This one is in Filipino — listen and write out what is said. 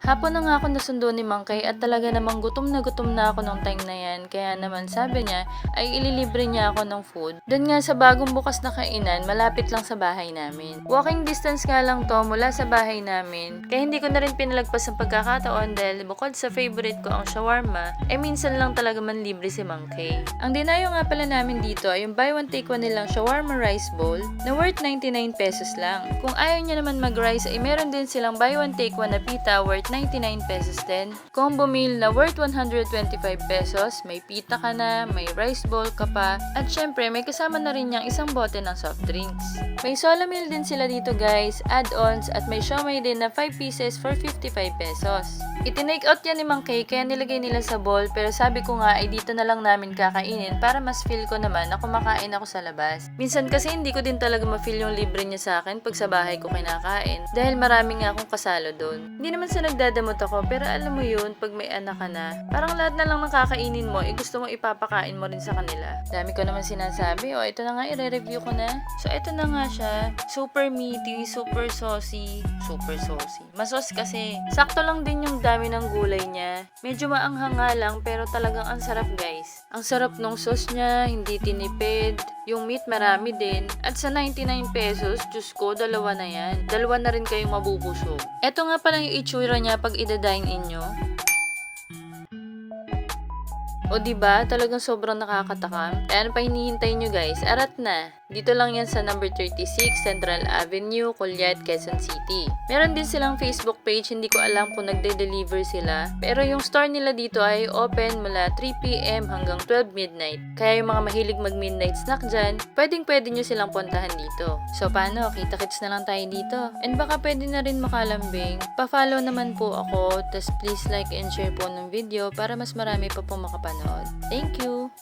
Hapon na nga ako nasundo ni Mangkay at talaga namang gutom na ako nung time na yan. Kaya naman sabi niya ay ililibre niya ako ng food. Doon nga sa bagong bukas na kainan, malapit lang sa bahay namin. Walking distance nga lang to mula sa bahay namin. Kaya hindi ko na rin pinalagpas ang pagkakataon dahil bukod sa favorite ko ang shawarma, minsan lang talaga man libre si Mangkay. Ang dinayo nga pala namin dito ay yung buy one take one nilang shawarma rice bowl na worth 99 pesos lang. Kung ayaw niya naman mag-rice ay meron din silang buy one take one na pita worth 99 pesos din. Combo meal na worth 125 pesos, may pita ka na, may rice bowl ka pa, at syempre may kasama na rin niyang isang bote ng soft drinks. May solo meal din sila dito guys, add-ons, at may siomai din na 5 pieces for 55 pesos. Itinake out yan ni Mangkay kaya nilagay nila sa bowl pero sabi ko nga ay dito na lang namin kakainin para mas feel ko naman na kumakain ako sa labas. Minsan kasi hindi ko din talaga ma-feel yung libre niya sa akin pag sa bahay ko kinakain dahil marami nga akong kasalo doon. Hindi naman sa nagdadamot ako pero alam mo yun pag may anak ka na, parang lahat na lang ng kakainin mo gusto mo ipapakain mo rin sa kanila. Dami ko naman sinasabi, ito na nga i-review ko na. So ito na nga siya, super meaty, super saucy. Masos kasi. Sakto lang din yung dami ng gulay niya. Medyo maanghang nga lang pero talagang ang sarap guys. Ang sarap nung sauce niya, hindi tinipid. Yung meat marami din. At sa 99 pesos, Diyos ko, dalawa na yan. Dalawa na rin kayong mabubusog. Ito nga pala yung itsura niya pag ida-dine in nyo. O diba, talagang sobrang nakakatakam. Kaya ano pa hinihintay nyo guys? Arat na! Dito lang yan sa number 36 Central Avenue, Colyat, Quezon City. Meron din silang Facebook page, hindi ko alam kung nagde-deliver sila. Pero yung store nila dito ay open mula 3 PM hanggang 12 midnight. Kaya yung mga mahilig mag-midnight snack dyan, pwede nyo silang puntahan dito. So paano? Kita-kits na lang tayo dito. And baka pwede na rin makalambing. Pa-follow naman po ako, tas please like and share po ng video para mas marami pa po makapanood. Thank you!